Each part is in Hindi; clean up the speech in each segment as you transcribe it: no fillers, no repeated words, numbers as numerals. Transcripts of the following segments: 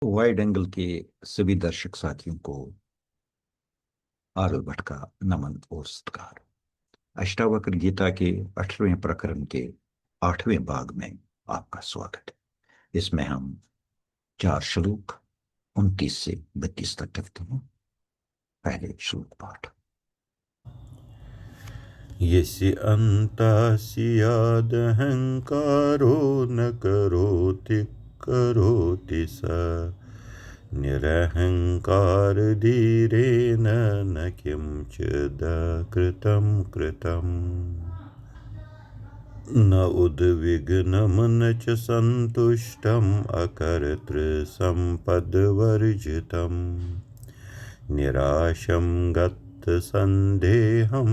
वाइड एंगल के सभी दर्शक साथियों को आरल भट्ट का नमन और सत्कार। अष्टावक्र गीता के 18वें प्रकरण के 8वें भाग में आपका स्वागत है। इसमें हम 4 श्लोक 29 से 32 तक करते हैं। पहले श्लोक पाठ। यस्य अन्तः स्यादहङ्कारो न करोति स निरहङ्कारधीरेण न किञ्चिदकृतं कृतम् न उद्विग्नं न च सन्तुष्टम् अकर्तृसम्पद्वर्जितम् निराशं गतसन्देहं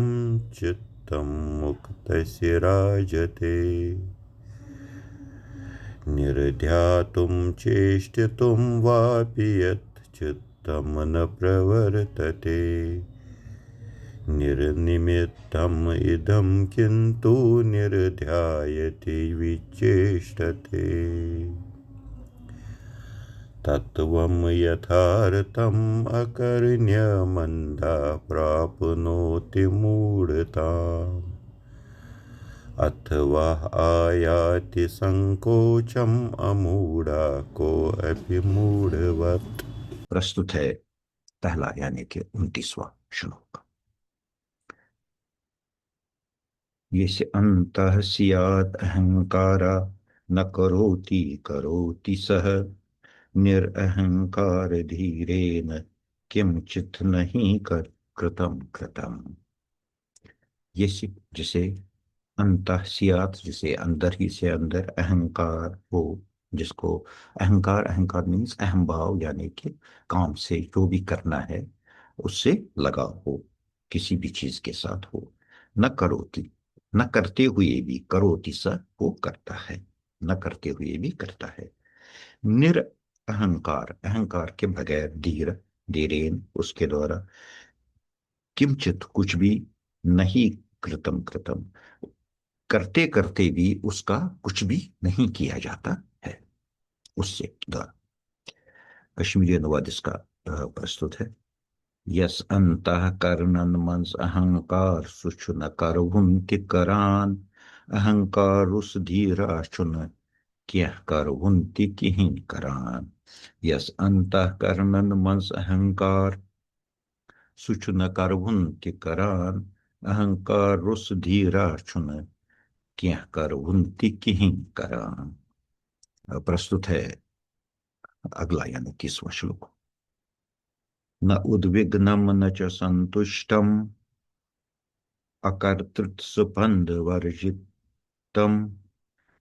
चित्तं मुक्तस्य राजते निर्ध्यातुं चेष्टितुं वापि यत् चित्तं न प्रवर्तते निर्निमित्तम् इदं किन्तु निर्ध्यायति विचेष्टते तत्त्वं यथार्थम् अकर्ण्यमन्दा प्राप्नोति मूढताम् अथवा आयाति संकोचम् अमूढा कोऽपि मूढवत्। प्रस्तुत है पहला यानी कि 29वां श्लोक। यस्य अन्तः स्यात् अहंकारा न करोति करोति सः निरअहंकार धीरेन किंचित नहीं कर कृतम कृतम। ये जिसे अंतः सियात जिसे अंदर ही से अंदर अहंकार हो, जिसको अहंकार अहंकार मीन्स अहम भाव यानी कि काम से जो भी करना है उससे लगाव हो, किसी भी चीज के साथ हो। न करोति, न करते हुए भी, करोति स वो करता है, न करते हुए भी करता है। निर अहंकार, अहंकार के बगैर, धीर धीरेन उसके द्वारा, किंचित कुछ भी, नहीं कृतम कृतम करते करते भी उसका कुछ भी नहीं किया जाता है उससे द्वारा। कश्मीरी अनुवाद इसका प्रस्तुत है। यस अंतः करणन मंस अहंकार सुचुन करवुंति करान अहंकार उस धीरा चुन क्या करवुंति किहिं करान। यस अंतः करणन मंस अहंकार सुच न करवुंति करान अहंकार रुस धीरा चुन क्या करवुंति किहिं करान। प्रस्तुत है अगला यानी 30वां श्लोक। न उद्विग्नम न च संतुष्टम अकर्तृत्सुपंद वर्जितम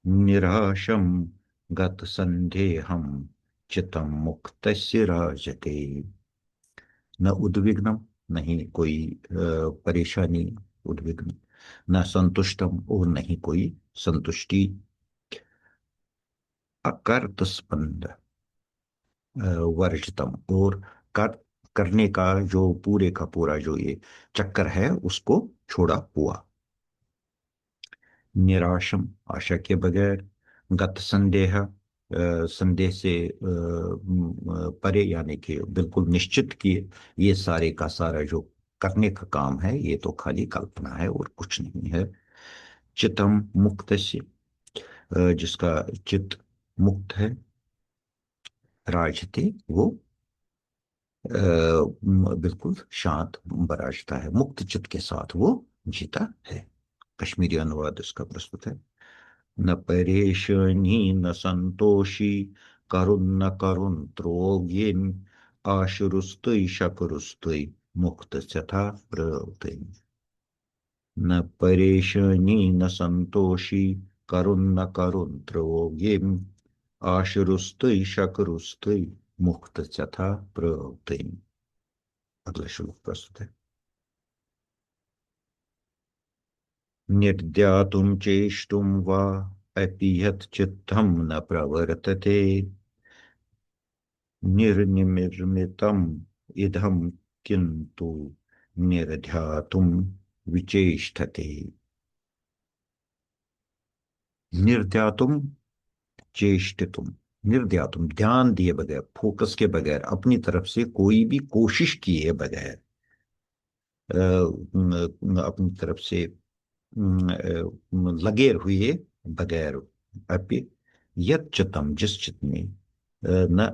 निराशम गत संदेहम चितम मुक्तस्य राजते। न उद्विग्नम, नहीं कोई परेशानी, उद्विग्न, न संतुष्टम और नहीं कोई संतुष्टि, अकर्तस्पंद वर्जितम और कर करने का जो पूरे का पूरा जो ये चक्कर है उसको छोड़ा हुआ। निराशम, आशा के बगैर, गत संदेह, संदेह से परे यानी कि बिल्कुल निश्चित किए, ये सारे का सारा जो करने का काम है ये तो खाली कल्पना है और कुछ नहीं है। चितम मुक्त से, जिसका चित्त मुक्त है, राजते वो बिल्कुल शांत बराजता है, मुक्त चित्त के साथ वो जीता है। कश्मीरी अनुवाद इसका प्रस्तुत है। न परेशानी न संतोषी करुण न करुण त्रोगिन आशुरुस्तुई शकुरुस्तुई मुक्त चथा प्रवृत्ति। न परेशानी न संतोषी करुण न करुण त्रोगिन आशुरुस्तुई शकुरुस्तुई मुक्त चथा प्रवृत्ति। अगला श्लोक प्रस्तुत है। निर्द्यातुं चेष्टुं वा अपि यत् चित्तं न प्रवर्तते निर्निमिर्मितम् इदं किन्तु निर्ध्यातुं विचेष्टते। निर्ध्यातुं चेष्टितुं, निर्ध्यातुम, ध्यान दिए बगैर, फोकस के बगैर, अपनी तरफ से कोई भी कोशिश किए बगैर, अपनी तरफ से लगे हुए बगैर, अपि यत चित्तम, जिस चित्त में न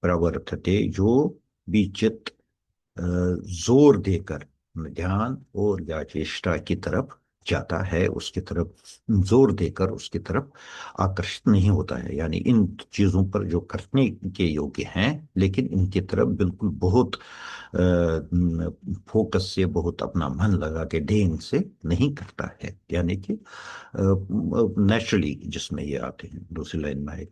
प्रवर्तते, जो भी चित्त जोर देकर ध्यान और या चेष्टा की तरफ जाता है, उसकी तरफ जोर देकर उसकी तरफ आकर्षित नहीं होता है, यानी इन चीजों पर जो करने के योग्य हैं लेकिन इनकी तरफ बिल्कुल बहुत फोकस से, बहुत अपना मन लगा के ढेंग से नहीं करता है, यानी कि नेचुरली जिसमें ये आते हैं। दूसरी लाइन में है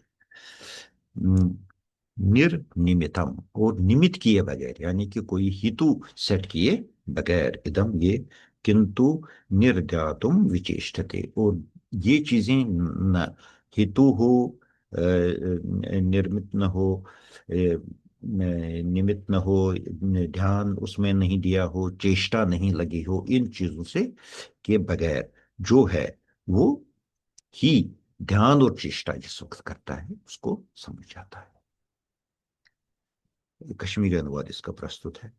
निर्निमितम, और निमित किए बगैर, यानी कि कोई हेतु सेट किए बगैर, इदम ये, किंतु निर्ध्यातुम विचेष्टते, और ये चीजें न हेतु हो, निर्मित न हो, निमित न हो, ध्यान उसमें नहीं दिया हो, चेष्टा नहीं लगी हो, इन चीजों से के बगैर जो है वो ही ध्यान और चेष्टा जिस वक्त करता है उसको समझ जाता है। कश्मीरी अनुवाद इसका प्रस्तुत है।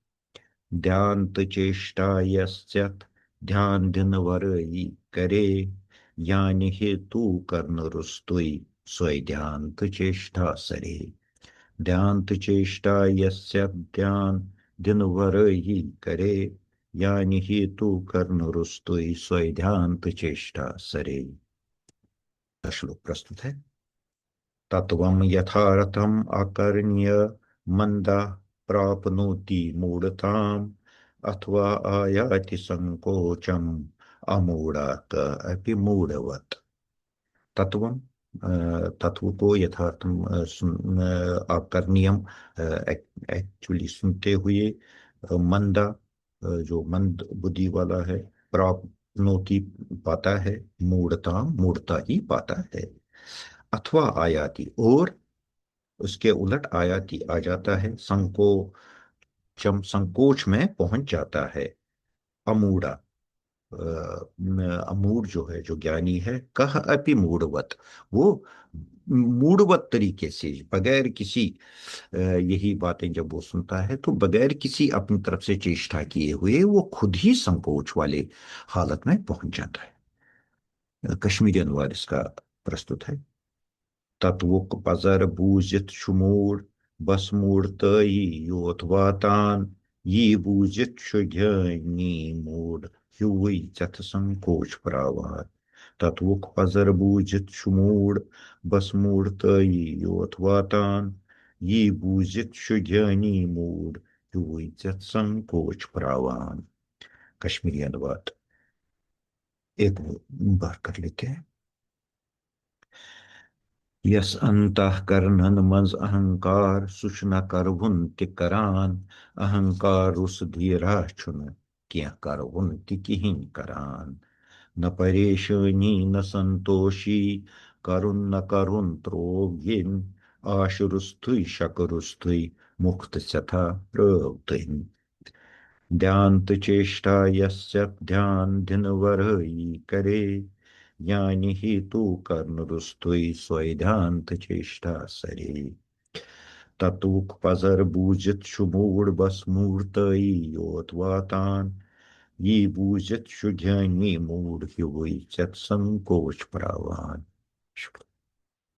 ध्यान चेष्टा यस्यत, ध्यान दिन वरई करे, यानि हेतु कर्ण रुस्तुई, सोई ध्यान चेष्टा सरे। ध्यान चेष्टा यस्यत, ध्यान दिन वरई करे, यानि हेतु कर्ण रुस्तुई, सोई ध्यान चेष्टा सरे। श्लोक प्रस्तुत है। तत्वं यथार्थम आकर्ण्य मंदा प्राप्नोति मूढ़ताम्, अथवा आयाति संकोचम अमूढ़ात् अपि मूढ़वत्। तत्वम, तत्व को यथार्थम, आकर्ण्यम, एक्चुअली सुनते हुए, मंदा, जो मंद बुद्धि वाला है, प्राप्नोति पाता है, मूढ़ता मूढ़ता ही पाता है, अथवा आयाति, और उसके उलट आयाति आ जाता है, संकोच में पहुंच जाता है, अमूढ़ा, अमूढ़ जो है, जो ज्ञानी है, कह अपि मूढ़वत, वो मूढ़वत तरीके से, बगैर किसी, यही बातें जब वो सुनता है तो बगैर किसी अपनी तरफ से चेष्टा किए हुए वो खुद ही संकोच वाले हालत में पहुंच जाता है। कश्मीरी अनुवाद इसका प्रस्तुत है। तत्वुक पजर बूजित शुमूर, बस मूर्तई योथवातान, ये बूजित शुझनी मूड, हुई जथ संकोच प्रावार। तत्वुक पजर बूजित शुमूर, बस मूर्तई योथवातान, ये बूजित शुझनी मूड, हुई जथ संकोच प्रावान। कश्मीरी अनुवाद एक बार कर लेते हैं। यस अंतःकरणन मज अहंकार, सुषना करवुन तिकरान, अहंकार उस धीरा छुन, क्या करवुन तिकिहिन करान। न परेशानी न संतोषी, करुण न करुण त्रोगिन, आशुरुस्थुई शकरुस्थुई, मुक्त सथा प्रवतिन। ध्यांत चेष्टा यस्य, ध्यान दिन वरई करे, यानि ही तू कर्ण रुस्तुई, सोई ध्यांत चेष्टा सरे। ततुक पजर बूजित शुमूड बस मूर्तई योतवातान, ये बूजित शुझनी मूड हुई चत संकोच प्रावान।